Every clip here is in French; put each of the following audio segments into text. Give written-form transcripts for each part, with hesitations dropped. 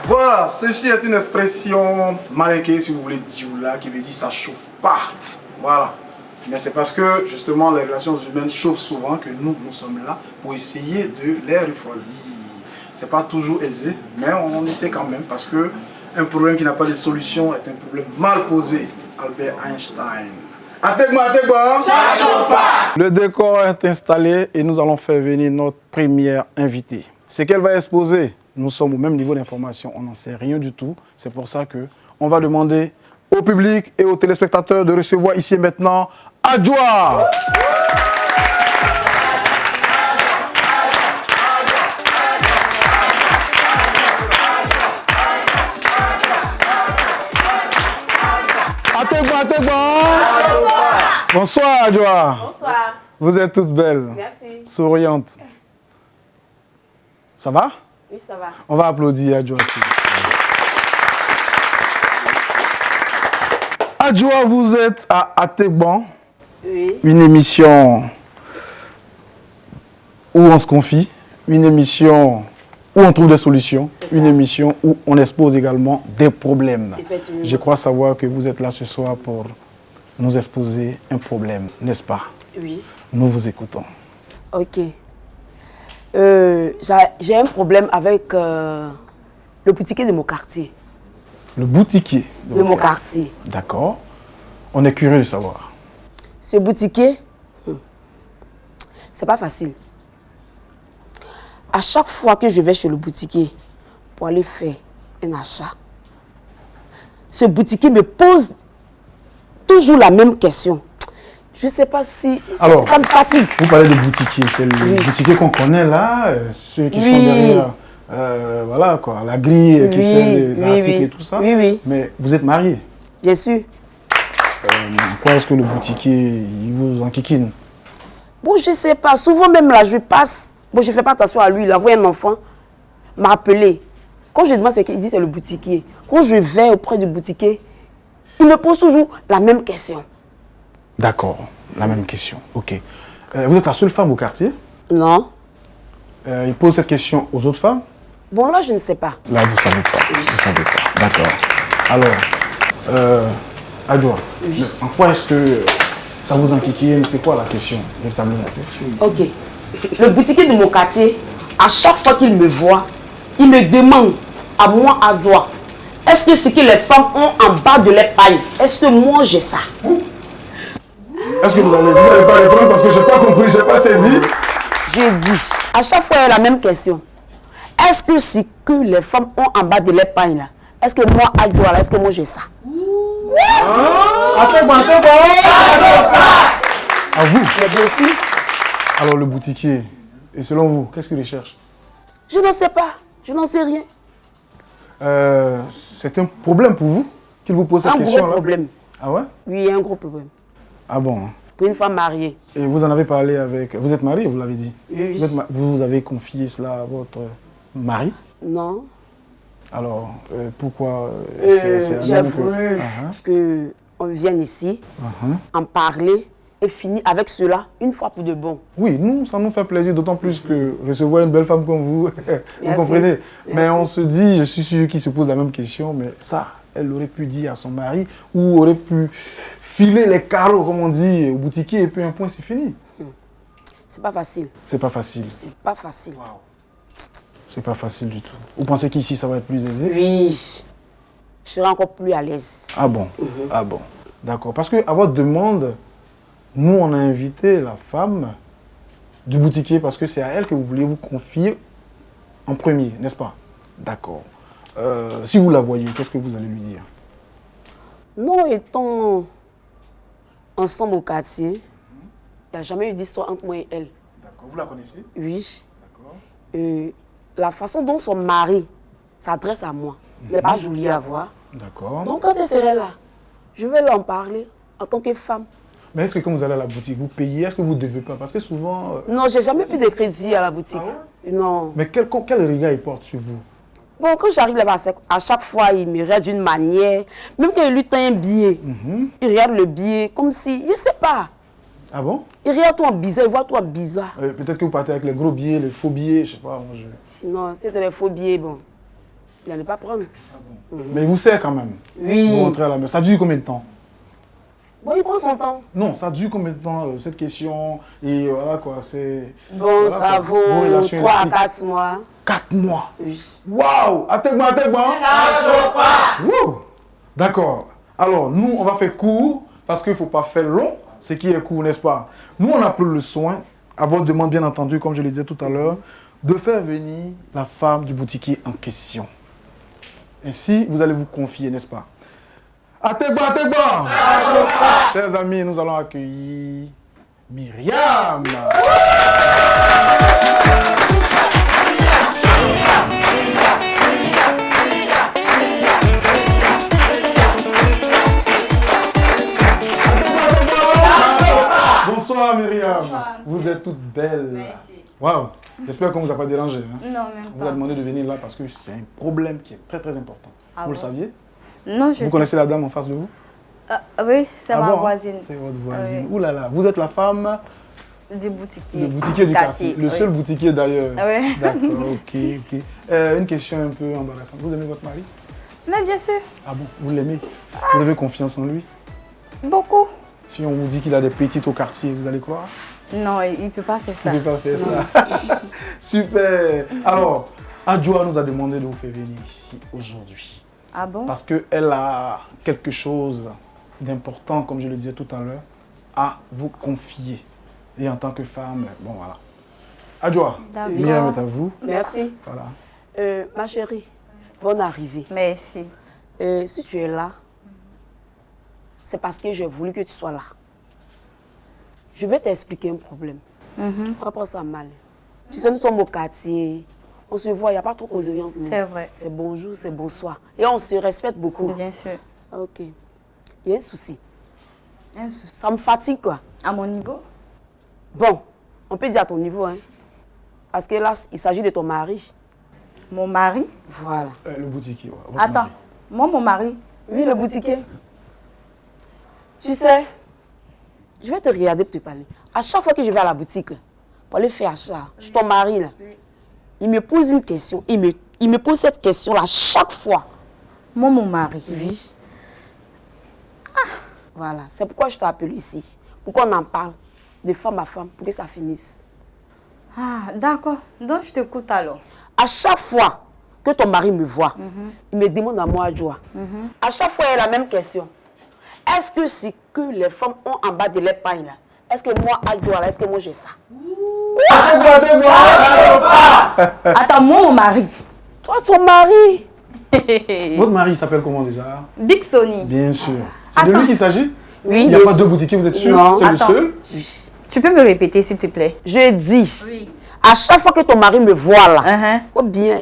Voilà, ceci est une expression malinquée, si vous voulez, dioula, qui veut dire ça chauffe pas. Voilà. Mais c'est parce que justement les relations humaines chauffent souvent que nous sommes là pour essayer de les refroidir. C'est pas toujours aisé, mais on essaie quand même parce que un problème qui n'a pas de solution est un problème mal posé. Albert Einstein. Ategma. Ça chauffe pas. Le décor est installé et nous allons faire venir notre première invitée. Ce qu'elle va exposer, nous sommes au même niveau d'information, on n'en sait rien du tout. C'est pour ça qu'on va demander au public et aux téléspectateurs de recevoir ici et maintenant Adjoa. Bonsoir Adjoa. Bonsoir. Vous êtes toute belle. Merci. Souriante. Ça va? Oui, ça va. On va applaudir Adjoa. Adjoa, vous êtes à Ategban. Oui. Une émission où on se confie, une émission où on trouve des solutions, une émission où on expose également des problèmes. Je crois savoir que vous êtes là ce soir pour nous exposer un problème, n'est-ce pas? Oui. Nous vous écoutons. Ok. J'ai un problème avec le boutiquier de mon quartier. Le boutiquier de mon quartier. D'accord. On est curieux de savoir. Ce boutiquier, c'est pas facile. À chaque fois que je vais chez le boutiquier pour aller faire un achat, ce boutiquier me pose toujours la même question. Je ne sais pas si alors, ça me fatigue. Vous parlez de boutiquier, c'est le boutiquier qu'on connaît là, ceux qui sont derrière, voilà quoi, la grille qui sert les articles et tout ça. Oui. Mais vous êtes marié? Bien sûr. Pourquoi est-ce que le boutiquier, il vous enquiquine? Bon, je ne sais pas. Souvent même là, je passe. Bon, je ne fais pas attention à lui. Il a envoyé un enfant m'appeler. Quand je demande ce qu'il dit, c'est le boutiquier. Quand je vais auprès du boutiquier, il me pose toujours la même question. D'accord, la même question. Ok. Vous êtes la seule femme au quartier? Non. Il pose cette question aux autres femmes? Bon, là, je ne sais pas. Là, vous ne savez pas. Vous ne savez pas. D'accord. Alors, Adjoa, en quoi est-ce que ça vous enquiquine? C'est quoi la question véritablement? Ok. Le boutiquier de mon quartier, à chaque fois qu'il me voit, il me demande à moi, Adjoa, est-ce que ce que les femmes ont en bas de leur paille, est-ce que moi j'ai ça? Est-ce que vous n'allez pas répondre parce que je n'ai pas compris, je n'ai pas saisi? Je dis, à chaque fois il y a la même question. Est-ce que ce que les femmes ont en bas de leur paille là, est-ce que moi, Adjoa, est-ce que moi j'ai ça? À vous? Bien sûr. Alors le boutiquier, et selon vous, qu'est-ce qu'il recherche? Je n'en sais pas, je n'en sais rien. C'est un problème pour vous qu'il vous pose cette question-là? Un gros problème. Ah ouais? Oui, un gros problème. Ah bon? Pour une femme mariée. Et vous en avez parlé avec... Vous êtes marié, vous l'avez dit? Oui. Vous avez confié cela à votre mari? Non. Alors, pourquoi j'ai voulu qu'on vienne ici, en parler et finir avec cela une fois pour de bon. Oui, nous, ça nous fait plaisir, d'autant plus que recevoir une belle femme comme vous, vous comprenez. Mais on se dit, je suis sûr qu'il se pose la même question, mais ça, elle aurait pu dire à son mari ou aurait pu filer les carreaux, comme on dit, au boutiquier et puis un point, c'est fini. C'est pas facile. C'est pas facile. C'est pas facile. Wow. C'est pas facile du tout. Vous pensez qu'ici, ça va être plus aisé? Oui. Je serai encore plus à l'aise. Ah bon? Ah bon. D'accord. Parce qu'à votre demande, nous, on a invité la femme du boutiquier parce que c'est à elle que vous vouliez vous confier en premier, n'est-ce pas? D'accord. Si vous la voyez, qu'est-ce que vous allez lui dire? Nous étant ensemble au quartier, il n'y a jamais eu d'histoire entre moi et elle. D'accord. Vous la connaissez? Oui. D'accord. La façon dont son mari s'adresse à moi n'est pas jolie à voir. D'accord. Donc quand elle serait là, je vais lui en parler en tant que femme. Mais est-ce que quand vous allez à la boutique, vous payez? Est-ce que vous ne devez pas? Parce que souvent... Non, j'ai jamais pris de crédit à la boutique. Ah ouais? Non. Mais quel regard il porte sur vous? Bon, quand j'arrive là-bas, à chaque fois, il me regarde d'une manière. Même quand il lui tend un billet, il regarde le billet comme si, je ne sais pas. Ah bon? Il regarde toi en bizarre, il voit toi en bizarre. Peut-être que vous partez avec les gros billets, les faux billets, je sais pas. Moi, Non, c'était les faux billets, bon. Il n'allait pas prendre. Ah bon? Mais il vous sert quand même. Oui. Vous rentrez à la maison. Ça dure combien de temps? Bon, il prend son temps. Non, ça dure combien de temps cette question? Et voilà quoi, c'est. Bon, voilà, ça quoi. Vos vaut relations 3 à électriques. 4 mois. 4 mois. Oui. Waouh! Attends-moi, attends-moi! Wouh! D'accord. Alors, nous, on va faire court parce qu'il ne faut pas faire long, ce qui est court, n'est-ce pas? Nous, on a pris le soin, à votre demande, bien entendu, comme je le disais tout à l'heure, de faire venir la femme du boutiquier en question. Ainsi, vous allez vous confier, n'est-ce pas? Attends-moi, attends-moi! Chers amis, nous allons accueillir Myriam. Bonsoir Myriam. Bonsoir. Vous êtes toute belle. Merci. Waouh. J'espère qu'on ne vous a pas dérangé. Hein. Non, même On vous a pas. demandé de venir là parce que c'est un problème qui est très très important. Ah vous le bon? saviez? Non, je Vous sais. connaissez la dame en face de vous? Oui, c'est Ah ma bon? voisine. C'est votre voisine. Oui. Ouh là là, vous êtes la femme Du boutiquier. du boutiquier du quartier. Le oui. seul boutiquier d'ailleurs. Oui. D'accord, ok, ok. Une question un peu embarrassante. Vous aimez votre mari? Mais bien sûr, Ah bon, vous l'aimez? Vous avez confiance en lui? beaucoup. Si on vous dit qu'il a des petites au quartier, vous allez croire? Non, il ne peut pas faire Vous ça. ne pouvez pas faire ça. Super. Alors, Adjoa nous a demandé de vous faire venir ici aujourd'hui. Ah bon? Parce qu'elle a quelque chose d'important, comme je le disais tout à l'heure, à vous confier. Et en tant que femme, bon voilà. Adjoa, D'accord. Myriam est à vous. Merci. Voilà. Ma chérie, bonne arrivée. Merci. Si tu es là, c'est parce que j'ai voulu que tu sois là. Je vais t'expliquer un problème. On va pas ça mal. Tu sais, nous sommes au quartier. On se voit, il n'y a pas trop causerie entre nous. C'est vrai. C'est bonjour, c'est bonsoir. Et on se respecte beaucoup. Bien sûr. Ok. Il y a un souci. Un souci. Ça me fatigue, quoi. À mon niveau? Bon, on peut dire à ton niveau, hein. Parce que là, il s'agit de ton mari. Mon mari? Voilà. Le boutiquier. Ouais, votre Attends, mari. moi, mon mari? Oui, le boutiquier. Tu sais, je vais te regarder pour te parler. À chaque fois que je vais à la boutique, là, pour aller faire achat, je suis ton mari, là. Il me pose une question. Il me pose cette question-là chaque fois. Moi, mon mari? Oui. Voilà. C'est pourquoi je t'appelle ici. Pourquoi on en parle de femme à femme, pour que ça finisse. Ah, d'accord. Donc, je t'écoute alors. À chaque fois que ton mari me voit, il me demande à moi, Adjoa. À chaque fois, il y a la même question. Est-ce que ce que les femmes ont en bas de leur paille, là, est-ce que moi, Adjoa, là, est-ce que moi j'ai ça? Attends, moi, mon mari? Toi, son mari. Votre mari, il s'appelle comment déjà? Big Sony. Bien sûr. C'est de lui qu'il s'agit? Oui, Il n'y a mais- pas deux boutiquiers, vous êtes sûr? Non. C'est le Attends. seul? Oui. Tu peux me répéter, s'il te plaît? Je dis, Oui. à chaque fois que ton mari me voit là, Uh-huh. faut bien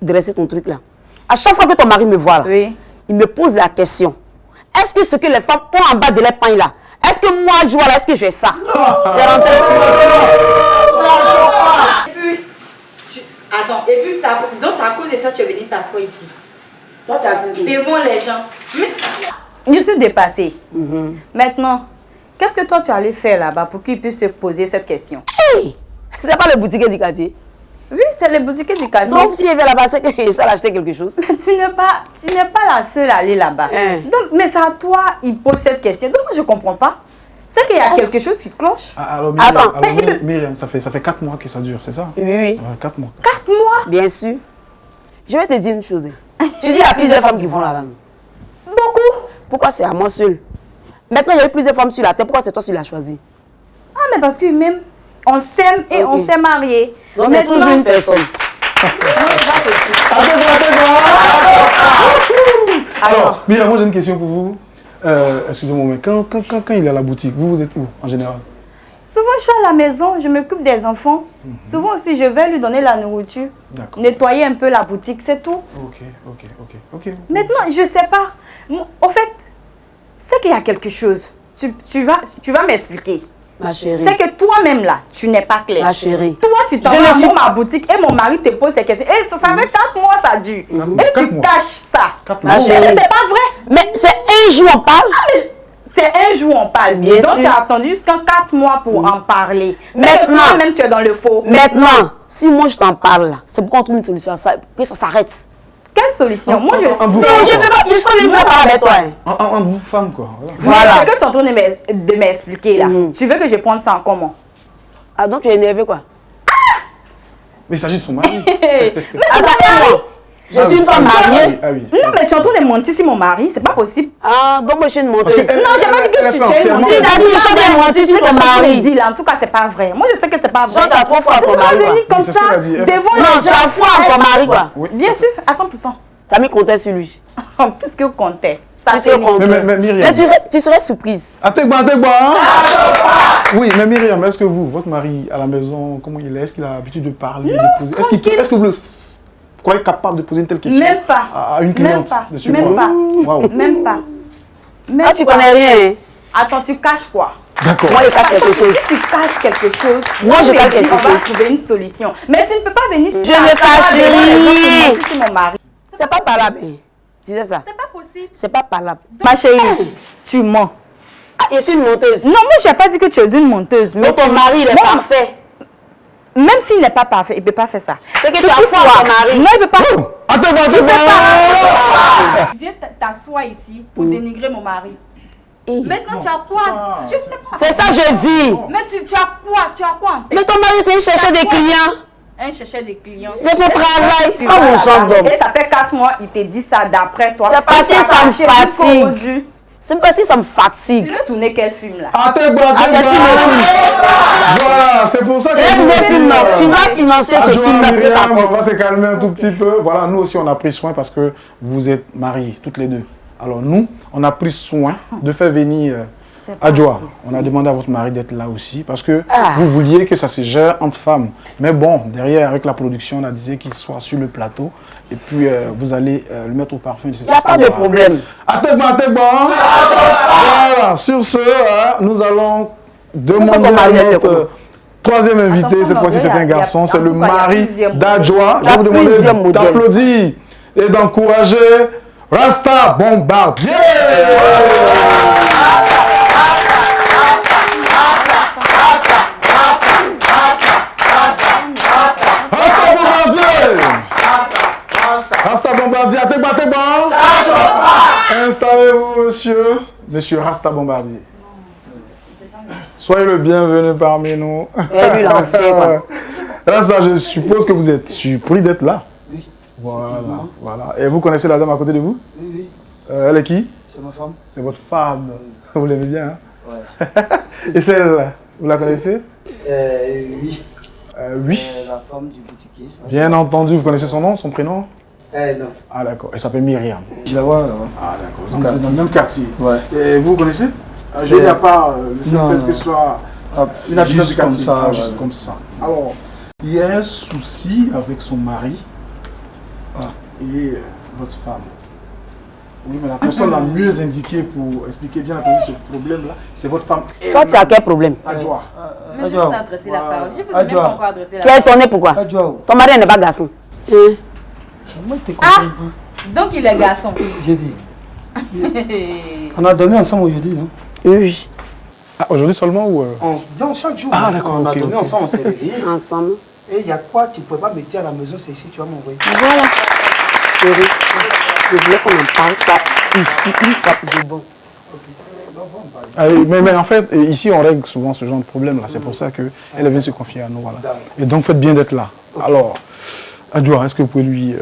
dresser ton truc là. À chaque fois que ton mari me voit là, Oui. il me pose la question. Est-ce que ce que les femmes ont en bas de leur pain là, est-ce que moi, Adjoa, là, est-ce que j'ai ça? C'est rentré. Attends, et puis ça, donc c'est à cause de ça que tu es venu t'asseoir ici. Toi, tu as assis. Devant les gens. Mais je suis dépassée. Maintenant, qu'est-ce que toi tu allais faire là-bas pour qu'ils puissent se poser cette question? Hey, c'est pas le boutiquier du quartier. Oui, c'est les boutiquiers du quartier. Donc, si elle vient là-bas, c'est que je vais acheter quelque chose. tu n'es pas la seule à aller là-bas. Hein. Donc, mais c'est à toi, il pose cette question. Donc, moi, je ne comprends pas. C'est qu'il y a quelque chose qui cloche. Ah, alors, Myriam, Attends, alors, mais- Myriam, ça fait 4 mois que ça dure, c'est ça? Oui, oui. Ouais, 4 mois. 4 mois. Bien sûr. Je vais te dire une chose. Tu dis, il y a plusieurs femmes qui vont là-bas. Beaucoup. Pourquoi c'est à moi seul? Maintenant, il y a eu plusieurs femmes sur la terre. Pourquoi c'est toi qui l'as choisi? Ah, mais parce que même, on s'aime et Ok. on s'est mariés. Donc, c'est toujours une personne. Alors, Myriam, moi j'ai une question pour vous. Excusez-moi, mais quand il est à la boutique, vous êtes où en général? Souvent, je suis à la maison, je m'occupe des enfants. Souvent aussi, je vais lui donner la nourriture, D'accord. nettoyer un peu la boutique, c'est tout. Ok. Maintenant, je sais pas. En fait, c'est qu'il y a quelque chose. Tu vas m'expliquer. Ma chérie. C'est que toi-même là, tu n'es pas clair. Ma chérie. Toi, tu t'en Je ne vas suis à ma boutique et mon mari te pose ces questions. Et ça fait 4 mois, ça dure. Et tu 4 mois. caches ça. 4 Ma mois. chérie. C'est pas vrai. Mais c'est un jour on parle. c'est un jour on parle. Bien Donc sûr. tu as attendu jusqu'à 4 mois pour en parler. Maintenant. Mais toi-même tu es dans le faux. Maintenant, si moi je t'en parle là, c'est pour qu'on trouve une solution à ça, que ça s'arrête. Quelle solution? Moi je sais. vous- Non, je ne vais pas, je suis pas parler avec toi. Hein. En vous, femme, quoi. Voilà. Voilà. Voilà. Ce que tu es en train de m'expliquer là. Tu veux que je prenne ça en comment? Ah donc tu es énervé quoi? Mais il s'agit de son mari. Mais c'est Attends, pas moi, je suis une femme mariée. Ah oui. Non, mais tu es en train de mentir sur mon mari, c'est pas possible. Ah bon, moi je suis une menteuse. Non, j'ai pas dit que tu es une Si t'as dit que je suis bien mentie sur ton mari. Dit là, en tout cas, c'est pas vrai. Moi, je sais que c'est pas vrai. Jean, t'as trop foi à Tu ton peux pas mari, venir quoi. comme C'est ce ça qu'elle a dit. devant les Non, gens. tu as foi en ton mari quoi. Oui. Bien sûr, à 100%. T'as mis compter sur lui. Plus que comptait. Ça Plus que tenait. compter. Mais Myriam. Mais tu serais surprise. Attends. Oui, mais Myriam, est-ce que vous, votre mari à la maison, comment il est? Est-ce qu'il a l'habitude de parler, de poser? Est-ce que vous le croyez capable de poser une telle question Même pas. à une cliente de chez Même moi? pas. Waouh. Même pas. Même Ah, tu pas. connais rien. Hein. Attends, tu caches quoi? D'accord. Moi, il cache quelque chose. Si tu caches quelque chose, Moi, je on me cache dit, quelque on va chose. trouver une solution. Mais tu ne peux pas venir. Je ne cache rien. C'est mon mari. C'est pas parlable. Hein. Tu sais ça? C'est pas possible. C'est pas parlable. Ma chérie, tu mens. Ah, je suis une menteuse. Non, moi, je n'ai pas dit que tu es une menteuse. Mais Mais ton tu- mari, il est Moi, parfait. Même s'il n'est pas parfait, il ne peut pas faire ça. C'est que tu Surtout as foi en toi. ton mari. Non, il ne peut pas. Attends. Tu viens t'asseoir ici pour dénigrer mon mari. Eh. Maintenant, tu as quoi? Je sais pas. C'est ça, je dis. Mais tu as quoi? Tu as quoi en tête? Mais ton mari, c'est une chercheuse des clients. Un chercheur des clients. C'est son travail. Tu Pas vas mon là-bas. genre d'homme. Et ça fait 4 mois, il te dit ça d'après toi. C'est parce Et tu que as ça me marché jusqu'au fatigue. aujourd'hui. C'est parce que ça me Tu fatigue. veux tourner quel film là? Ah, c'est film. Voilà, c'est pour ça que... Et tous les films, non. Tu vas financer ce Adjoint film après ça. Myriam, on va se calmer un tout petit peu. Voilà, nous aussi, on a pris soin parce que vous êtes mariés, toutes les deux. Alors nous, on a pris soin de faire venir Adjoa. On a demandé à votre mari d'être là aussi parce que vous vouliez que ça se gère entre femmes. Mais bon, derrière, avec la production, on a dit qu'il soit sur le plateau et puis vous allez le mettre au parfum. Il n'y a pas de problème. Attends. Voilà, sur ce, nous allons demander ton mari à est notre troisième invité. Attends, Cette fois-ci, c'est un garçon. C'est le en tout cas, il y a mari plusieurs d'Adjoa. Je Il y a vais vous plusieurs demander modèles. d'applaudir et d'encourager Rasta Bombardier. Rasta Bombardier, installez-vous, monsieur Rasta Bombardier. Soyez le bienvenu parmi nous. Et lui, l'enfer, quoi. Rasta, je suppose que vous êtes surpris d'être là. Oui. Voilà. Et vous connaissez la dame à côté de vous? Oui. Elle est qui? C'est ma femme. C'est votre femme. Vous l'aimez bien, hein? Ouais. Et celle-là, vous la connaissez? Oui. Oui. C'est la femme du boutiquier. Bien entendu, vous connaissez son nom, son prénom? Non. Ah d'accord, elle s'appelle Myriam. Je la vois là. Ah d'accord, donc vous êtes dans le même quartier. Ouais. Et vous connaissez? Je n'y a pas le seul Non, fait non. que ce soit Ah, une habitante du juste comme quartier. ça. Ah, ouais. juste comme ça. Alors, il y a un souci avec son mari et votre femme. Oui, mais la personne la mieux indiquée pour expliquer bien entendu ce problème-là, c'est votre femme. Toi, tu as quel problème? Adjoa. Mais je vous ai adressé la parole. Je vous ai même Adjoa. pas encore adressé la Tu es parole. étonné pourquoi? Adjoa. Ton mari n'est pas garçon. Moi, je te comprends pas. Donc il est garçon. J'ai dit. On a dormi ensemble aujourd'hui, non? Oui. Ah, aujourd'hui seulement ou Non, chaque jour. Ah, d'accord, On a ok, dormi ok. ensemble, on s'est réveillés. Ensemble. Et il y a quoi? Tu ne peux pas me dire à la maison, c'est ici, tu vas m'envoyer. Voilà. Chérie, je voulais qu'on en parle ça ici, une fois pour de bon. mais en fait, ici on règle souvent ce genre de problème-là. C'est pour ça qu'elle est venue se confier à nous. Voilà. Et donc faites bien d'être là. Alors, Adjoa, est-ce que vous pouvez lui...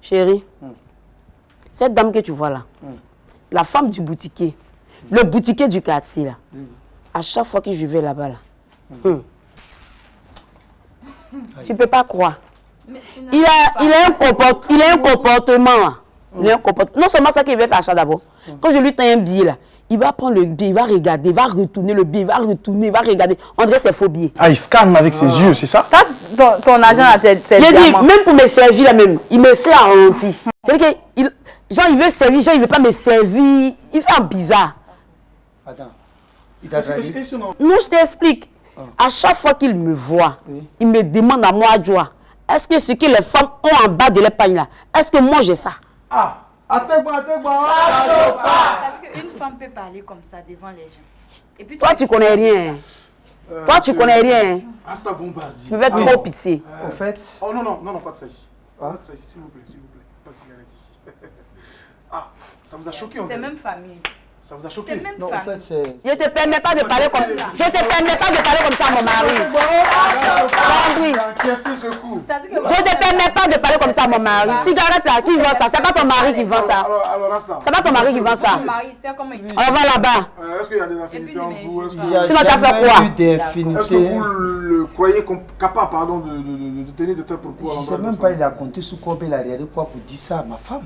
Chérie, cette dame que tu vois là, la femme du boutiquier, le boutiquier du quartier là, à chaque fois que je vais là-bas là, tu ne peux pas croire. Il a un comportement là. Il a un comportement. Non seulement ça qu'il va faire achat d'abord. Quand je lui tends un billet là, il va prendre le billet, il va regarder, il va retourner le billet, il va retourner, il va regarder. On dirait que c'est faux billet. Ah, il scanne avec ses yeux, c'est ça? Ton argent là, c'est J'ai dit, diamant. même pour me servir là même, il me sert en renti. C'est-à-dire que, genre il veut servir, genre il veut pas me servir. Il fait un bizarre. Attends. Il t'a trahi. Non, je t'explique. À chaque fois qu'il me voit, il me demande à moi, Adjoa, est-ce que ce que les femmes ont en bas de l'épargne là, est-ce que moi j'ai ça? Attaque-moi. Une femme peut parler comme ça devant les gens. Et puis, Toi, tu connais rien. Toi, tu connais rien. Asta Bombazi. Tu me fais trop pitié. Au fait, Oh non, pas de ça ici. Pas de ça ici, s'il vous plaît. Pas de cigarette ici. Ah, ça vous a choqué en fait. c'est même famille. Ça vous a choqué. C'est même non, en famille. fait, c'est... Je te permets pas de parler comme ça à mon mari. J'ai encaissé ce coup. C'est-à-dire que Je te permets pas de parler comme ça à mon mari. Cigarette là, qui vend ça? C'est pas ton mari qui vend ça. Alors, Asta. C'est pas ton mari qui vend ça. mon mari sait comment il dit. On va là-bas. Est-ce qu'il y a des affinités entre vous? Est-ce que Il y a Sinon, tu as fait jamais quoi? eu d'infinité. est-ce que vous le croyez capable de tenir de tels propos à Je l'endroit sais de même votre pas, femme? il a compté sur quoi, il a regardé quoi pour dire ça à ma femme.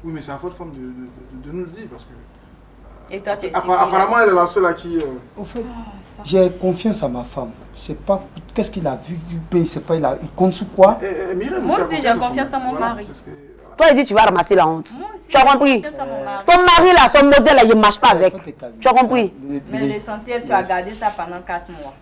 Oui, mais c'est à votre femme de nous le dire parce que Et toi, tu es apparemment elle est la seule à qui. Au fait, j'ai confiance à ma femme. C'est pas qu'est-ce qu'il a vu, il sait pas, il compte sur quoi. Myriam Moi a aussi, j'ai confiance à mon Voilà, mari. c'est ce que- Toi, il dit tu vas ramasser la honte. Moi aussi, Tu as compris? j'ai confiance à mon mari. Ton mari là, son modèle là, il ne marche pas avec. Tu as compris? Mais l'essentiel, tu as gardé ça pendant 4 mois.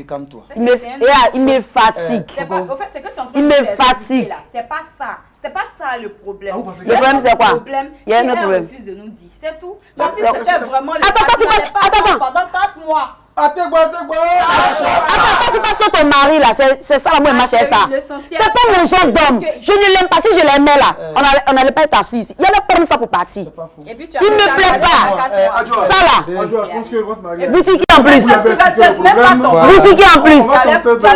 Calme-toi. Il me fatigue. C'est pas, au fait, c'est que tu es en train Il de me t'expliquer fatigue. là. C'est pas ça. C'est pas ça le problème. Ah, vous pensez que- Le problème, c'est quoi? Le problème, Il y a un autre elle problème. refuse de nous dire. C'est tout. Parce que c'est- c'était vraiment le Attends, cas, tu n'allais passes- pas attends. voir pendant 4 mois. Attaque-moi. Attends, tu penses que ton mari là, c'est ça la moi, il marche avec ça. L'essentiel- C'est pas mon genre d'homme. Je ne l'aime pas. Si je l'aimais là, on n'allait pas être assis ici. Il allait prendre ça pour partir. Et puis tu as Il me tu as plaît gardé pas. pendant 4 mois. Adjoa, Ça là, Adjoa, je pense que votre mari. boutique en plus. Tu respectes même pas ton Voilà. Boutique en plus. On va tenter Tu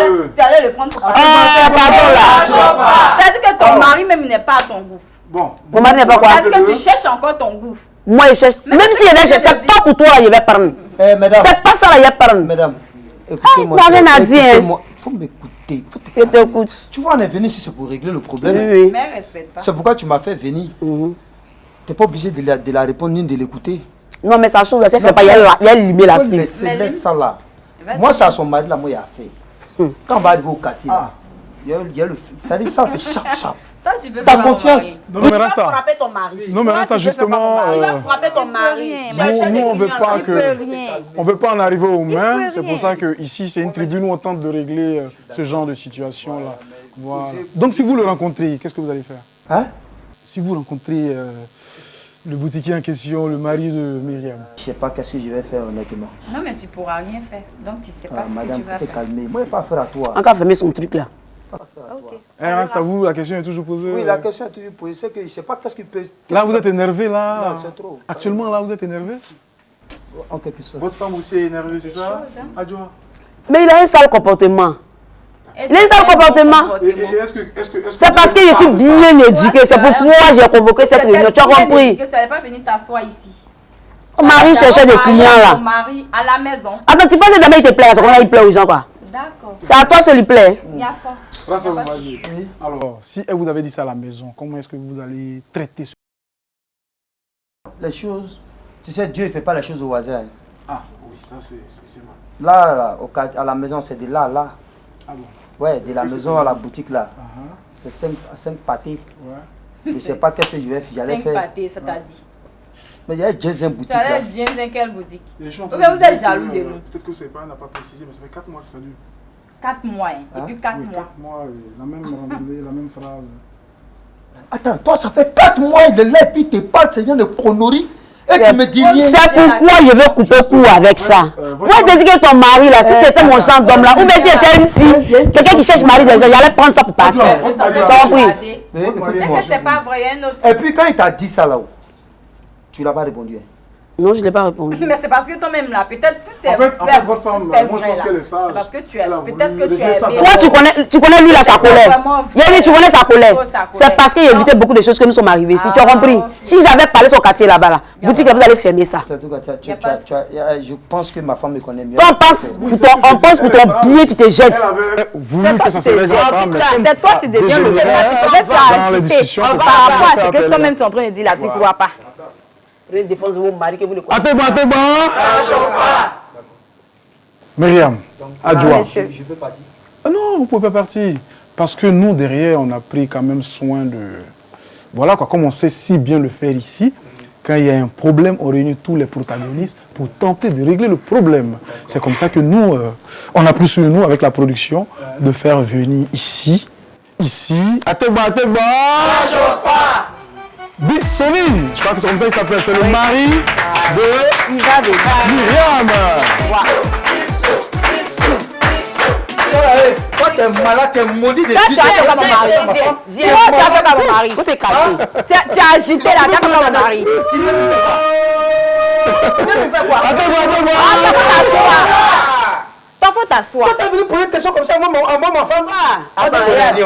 allais le prendre pour parler. Ah, pardon là. C'est-à-dire que ton mari même il n'est pas à ton goût. Bon. Mon mari n'est pas quoi? C'est-à-dire que tu cherches encore ton goût. Moi, je cherche. Même si c'est pas pour toi là, je vais prendre. Mesdames, C'est pas ça là, je vais prendre. mesdames, écoutez-moi. t'as rien à dire, hein. Écoutez-moi. Faut m'écouter. Faut te Je t'écoute. Tu vois, on est venu ici, c'est pour régler le problème. Oui. Mais elle respecte pas. C'est pourquoi tu m'as fait venir. Tu n'es pas obligé de la répondre ni de l'écouter. Non, mais sa chose, elle ne fait pas. Il y a une lumière là-dessus. Laisse ça là. Vas-y. Moi, c'est à son mari là, moi, il a fait. Quand on va arriver au quartier, là, il y a le. Ça dit ça, c'est chap. Toi, tu peux T'as faire mon confiance. mari. Non, mais Il va Rasta, frapper ton mari. Non, mais Rasta, justement, Il va frapper ton mari. nous, on veut pas Il peut que... rien. On ne veut pas en arriver aux mains, peut c'est rien. pour ça qu'ici, c'est une tribune où on tente de régler ce genre de situation-là. Voilà. Donc, si vous le rencontrez, qu'est-ce que vous allez faire? Hein? Si vous rencontrez le boutiquier en question, le mari de Myriam. Je sais pas qu'est-ce que je vais faire honnêtement. Non, mais tu pourras rien faire. Donc, tu sais pas ce que Madame, tu vas faut te faire. calmer. Moi, je ne vais pas faire à toi. Encore fermer son truc là. Ok. Reste à vous, la question est toujours posée. Oui, la question est toujours posée, c'est que je ne sais pas qu'est-ce qu'il peut. Là, vous êtes énervé, là. Non, c'est trop. Actuellement, là, vous êtes énervé. En quelque sorte. Votre femme aussi est énervée, c'est ça? Chose, hein. Adjoa. Mais il a un sale comportement. Et Il a un sale comportement. Et est-ce que. C'est parce que je suis bien éduquée. C'est pourquoi j'ai convoqué cette réunion. Tu as compris? Tu n'allais pas venir t'asseoir ici. Ton mari cherchait des clients Ton là. mari à la maison. Attends, tu penses que demain il te plaît? C'est comment il plaît aux gens quoi? D'accord. C'est à toi seul il plaît. Il y a fort. Rasta Bombazi. Alors, si elle vous avait dit ça à la maison, comment est-ce que vous allez traiter ce... Les choses. Tu sais, Dieu ne fait pas les choses au hasard. Ah, oui, ça c'est vrai. Là, à la maison, c'est de là à là. Ah bon? Ouais, de la Qu'est-ce que maison tu à la dis? boutique là. Uh-huh. C'est 5 pâtés. Ouais. Je ne sais pas qu'est-ce que j'allais 5 faire. pâtés, ça t'a dit. Mais il y a déjà une Tu boutique là. allais bien dans quelle boutique? Et je suis en Ou train bien de vous dire êtes jaloux que, de nous. Peut-être que c'est pas, elle n'a pas précisé, mais ça fait 4 mois que ça dure. 4 mois. Hein. Hein? Depuis 4 Oui, mois. 4 mois, la même randonnée, la même phrase. Attends, toi, ça fait 4 mois, il est là, et puis il te parle, c'est bien de conneries. Et C'est- tu me dis rien. C'est pourquoi je vais couper court avec ça. Moi, je te dis que ton mari là, si c'était mon genre d'homme là, ou bien si c'était une fille, quelqu'un qui cherche mari des gens, j'allais prendre ça pour partir. Adjoa, Ça, Tu as compris? Mais C'est écoutez-moi. que c'est pas vrai, il y a un autre. Et puis quand il t'a dit ça là-haut, tu l'as pas répondu. Hein. Non, je ne l'ai pas répondu. Mais c'est parce que toi-même là, peut-être si c'est En fait, vrai, votre femme, si c'est moi, je vrai, pense là, qu'elle est sage. c'est parce que tu es. Elle a Peut-être voulu que tu régler es. ça. bien. Toi, tu connais lui là sa colère. Yannick, tu connais sa colère. C'est parce qu'il évitait beaucoup de choses que nous sommes arrivés ici. Tu as compris? Si j'avais parlé son quartier là-bas, là, boutique, vous allez fermer ça. En tout cas, Y a pas de je pense que ma femme me connaît mieux. Quand on pense pour ton billet, tu te jettes. Elle avait. Voulu que ça se règle pas, mais comme C'est toi, ça tu deviens le dégénérait Peut-être tu as dans les ajouté discussions par pour rapport à faire ce que appel. toi-même tu es en train de dire là, tu ne crois pas. Vous défense vos maris que vous ne connaissez Ateba. Myriam, Adjoa. Je peux pas dire. Ah non, vous ne pouvez pas partir. Parce que nous, derrière, on a pris quand même soin de... Voilà quoi, comme on sait si bien le faire ici, quand il y a un problème, on réunit tous les protagonistes pour tenter de régler le problème. C'est comme ça que nous, on a pris sur nous, avec la production, de faire venir ici, Ateba. Bitsoni, je crois que c'est comme ça qu'il s'appelle, c'est le mari de Il va venir. Myriam. Toi, t'es malade, t'es maudit de Ça, tu as fait comme mon mari. Viens, tu as fait comme mon mari. Faut te calmer. Tu as agité là, tu as fait comme mon mari. Tu veux me faire quoi? T'en faut t'asseoir. Toi, t'es venu poser une question comme ça à moi, ma femme.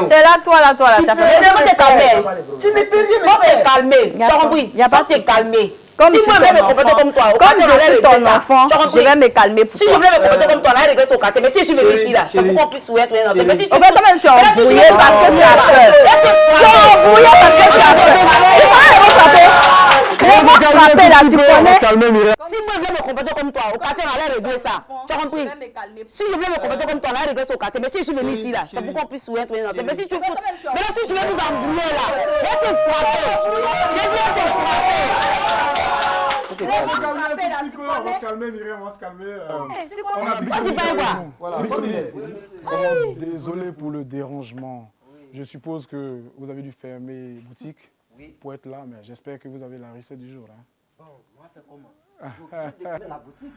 C'est là, toi, tu as fait. Faut te calmer. Tu ne peux rien Faut me faire. te calmer. Tu as compris? Y a pas de Faut te souci. calmer. Comme Si je moi suis je vais me ton comporter enfant. comme toi, au Comme quartier, on je allait suis régler ton ça. enfant, Tu as je compris? vais me calmer pour Si je toi. voulais me comporter comme toi, on allait régler ça au quartier. Mais si je suis venu ici, là, c'est chérie. pour qu'on puisse souhaiter un autre. Mais si tu En fait, toi-même, tu es embrouillé parce que tu as peur. Tu es embrouillé parce que tu as peur. Il faut frapper. On va frapper là, tu connais. Si moi je voulais me comporter comme toi, au quartier, on allait régler ça. Tu as compris? Si je voulais me comporter comme toi, on allait régler ça au quartier. Mais si je suis venu ici, là, c'est pour qu'on puisse souhaiter un autre. Mais si tu fous. Mais là, si tu veux nous embrouiller, là, viens te frapper. Viens te frapper. On va se calmer, Myriam, on va se calmer. On a Toi, tu parles quoi? Voilà. Désolé pour le dérangement. Je suppose que vous avez dû fermer boutique pour être là, mais j'espère que vous avez la recette du jour. Hein. Bon, on va faire comment? La boutique,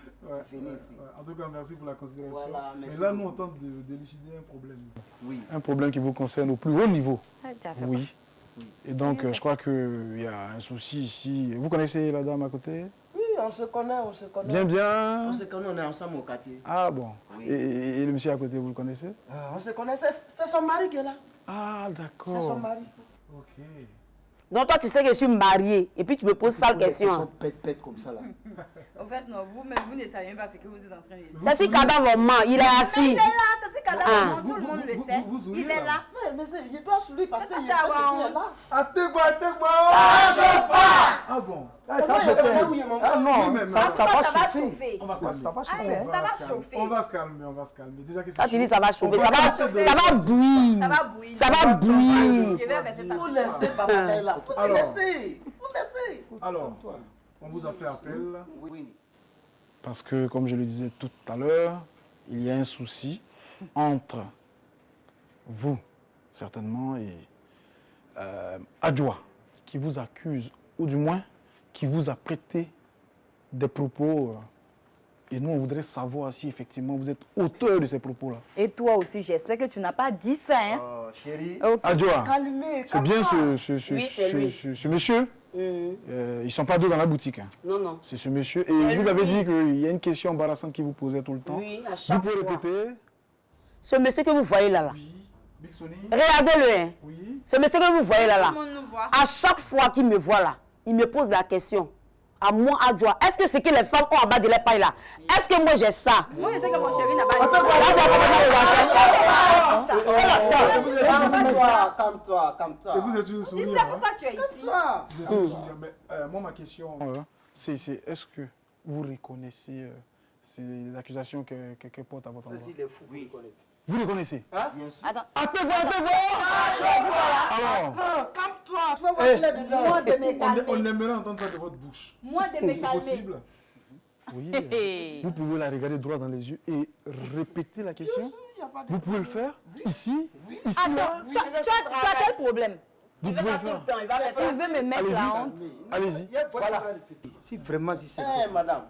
venez ici. En tout cas, merci pour la considération. Voilà, merci Mais là, nous, beaucoup. on tente d'élucider un problème. Oui. Un problème qui vous concerne au plus haut niveau. Oui. Oui. Et donc, je crois qu'il y a un souci ici. Vous connaissez la dame à côté? Oui, on se connaît, on se connaît. Bien, bien. On se connaît, on est ensemble au quartier. Ah bon. Oui. Et le monsieur à côté, vous le connaissez? On se connaît, c'est son mari qui est là. Ah, C'est son d'accord. mari. Ok. Donc toi, tu sais que je suis mariée et puis tu me poses sale question. Ils sont pète comme ça là. En fait, non, vous-même, vous ne savez même pas ce que vous êtes en train de dire. C'est si cadavre ment, il est Mais assis. il est là, c'est ce cadavre, Ah. tout le monde le sait. vous souriez, Il est là. là. Mais je dois sourire parce que C'est je pas sais ta ce qui est honte. là. Attends-moi. Ah bon. Ah, ça chauffer. Ah non, mais ça Ça va va chauffer. chauffer. On va se calmer. Ça va Ah, chauffer. ça va chauffer. On va se calmer, on va se calmer. Déjà que c'est Quand tu dis chaud. ça va chauffer, On ça va bouillir. Ça va bouillir. Ça va bouillir. Je vais verser ta Faut sauce. laisser papa là. Faut Alors. laisser. Faut laisser. Alors, on vous a fait appel. Oui. Parce que, comme je le disais tout à l'heure, il y a un souci entre vous, certainement, et Adjoa, qui vous accuse, ou du moins, qui vous a prêté des propos. Et nous, on voudrait savoir si, effectivement, vous êtes auteur de ces propos-là. Et toi aussi, j'espère que tu n'as pas dit ça, hein. Oh, chérie. Ok. Adjoa, Calmez. c'est bien Oui, c'est lui. ce monsieur. Ils ne sont pas deux dans la boutique. Hein. Non, non. C'est ce monsieur. Et vous avez dit qu'il y a une question embarrassante qui vous posait tout le temps. Oui, à Vous chaque pouvez fois. répéter? Ce monsieur que vous voyez là, Oui. Big Sony. regardez-le. Hein. Oui. Ce monsieur que vous voyez là, Tout le monde nous voit. à chaque fois qu'il me voit là, il me pose la question. À moi, Adjoa, est-ce que ce que les femmes ont en bas de leur paille là, est-ce que moi j'ai ça? Moi, je sais que mon chéri n'a pas dit Calme-toi. Et vous êtes toujours Tu sourire. sais pourquoi tu es ici? Vous êtes toujours sourire. Mais moi, ma question. C'est est-ce que vous reconnaissez ces accusations que porte à votre endroit? Il est fou, oui. Vous les connaissez? Attends. Attends-vous! Alors, Calme-toi. Tu vas voir qu'il est dedans. Moi, de me calmer. On aimerait entendre ça de votre bouche. Moi, de me C'est calmer. possible? oui, vous pouvez la regarder droit dans les yeux et répéter la question? Vous pouvez le faire? Ici? Ici, là? Attends, tu as quel problème? Vous pouvez le faire? Tu veux me mettre la honte? Allez-y. Voilà. Si vraiment si c'est ça. Madame,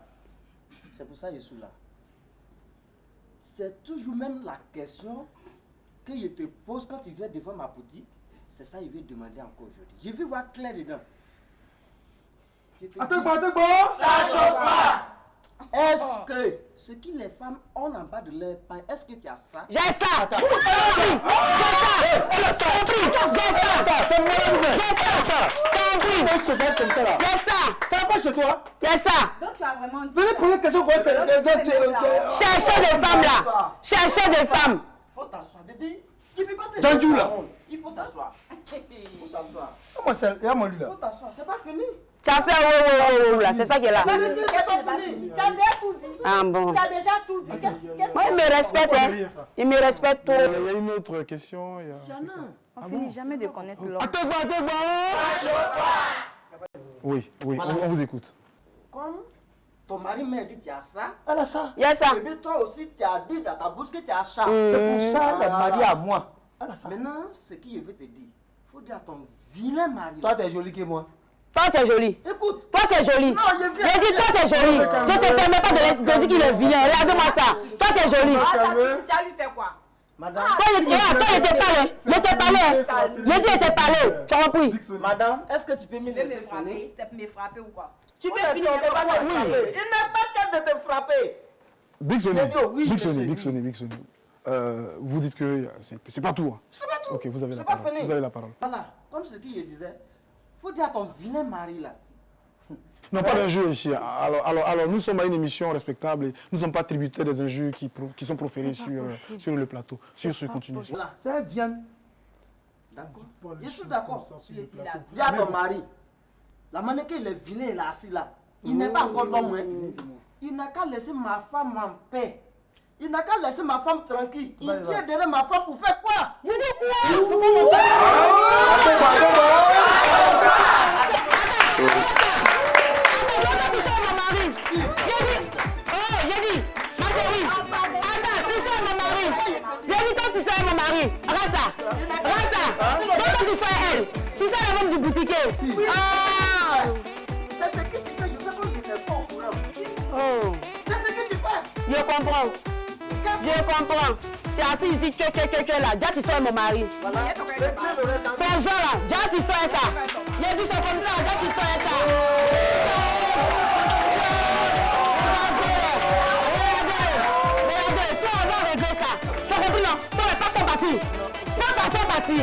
c'est pour ça que je suis là. C'est toujours même la question que je te pose quand tu viens devant ma boutique. C'est ça que je vais demander encore aujourd'hui. Je veux voir clair dedans. Je te dis, Attends-moi. est-ce que ce que les femmes ont en bas de leur pain, est-ce que tu as ça? J'ai ça! J'ai ça! Ça va pas chez toi? J'ai ça! Donc, tu as vraiment dit. Venez poser une question quoi c'est. Cherchez des femmes là! Cherchez des femmes! Il faut t'asseoir, bébé. Tu peux pas te Jean-Dieu, faire là. la honte. Il faut t'asseoir. Il faut t'asseoir. Comment c'est? Regarde-moi lui Il faut t'asseoir. C'est pas fini. Tu as fait là, c'est ça qui est là. C'est pas fini. Tu as déjà tout dit. Ah bon. Tu as déjà tout dit. Qu'est-ce Moi, il me respecte, hein. Il me respecte trop. Il y a une autre question. Il y en a. On finit jamais de connaître l'homme. Attends-moi! Oui, on vous écoute. Comme ton mari m'a dit tu as ça, Elle a ça. Il y a ça. bébé toi aussi tu as dit dans ta bouche que tu as ça. C'est pour ça qu'elle m'a dit à moi. Elle a ça. Maintenant, ce que je veux te dire, il faut dire à ton vilain mari. Toi, t'es jolie que moi. Toi, tu es jolie. Écoute. Toi, tu es jolie. Non, je viens. J'ai dit, toi, tu es jolie. Je te permets pas de dire qu'il est vilain. Regarde-moi ça. Toi, tu es jolie. Tu as lui fait quoi? Madame. Toi, il était parlé. Il était parlé. Il dit, il était parlé. Tu as compris? Madame, est-ce que tu peux me Tu veux laisser me finir? frapper? C'est pour me frapper ou quoi? Tu peux Oui, finir. il n'est pas question de te frapper. Big Sonny, Oui, Big je Sonny, sais. Big Sonny, Big Sonny. Vous dites que c'est pas tout. Hein. C'est pas tout. Ok, vous avez la C'est pas parole. fini. Vous avez la parole. Voilà, comme ce qu'il disait, faut dire à ton vilain mari là. Non, pas d'injures ici. Alors, nous sommes à une émission respectable et nous ne sommes pas tributaires des injures qui sont proférées sur le plateau. Sur ce contenu. Voilà, c'est un viande. D'accord. Je suis d'accord. Tu es là. Dis à ton mari, la manière qu'il est vilain, il est assis là. Il n'est pas encore l'homme. Il n'a qu'à laisser ma femme en paix. Il n'a qu'à laisser ma femme tranquille. Il vient derrière ma femme pour faire quoi? Tu dis quoi? Tu sais la femme du boutiquier. Ah! C'est ce que tu fais, je sais que je n'ai pas au courant. Oh! C'est ce que tu fais. Je comprends. Je comprends. C'est assis ici, tu es là. Déjà, tu sois mon mari. Voilà. Son genre là, déjà, tu sois ça. Il a dit ça comme ça, déjà, tu sois ça. Regardez, toi, on va régler ça. Tu as compris, non? Toi, mais passons par-ci. Passons par-ci.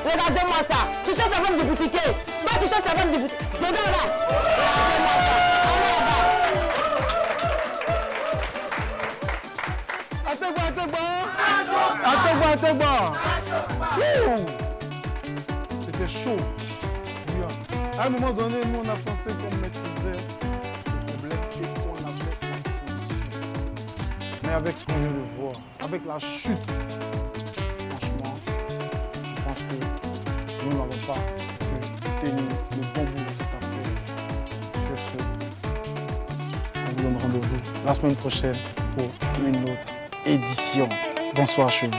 Regardez-moi ça. Tu cherches la femme du boutiquier. Toi, tu cherches la femme du boutiquier. Dedans là. Regardez-moi ça. Attends. C'était chaud. À un moment donné, nous on a pensé qu'on maîtrisait le problème et qu'on avait la solution. Mais avec ce qu'on vient de voir, avec la chute, franchement, je pense que nous n'avons pas pu tenir le bon bout de cette affaire. Sur ce, on vous donne rendez-vous la semaine prochaine pour une autre édition. Bonsoir chez vous.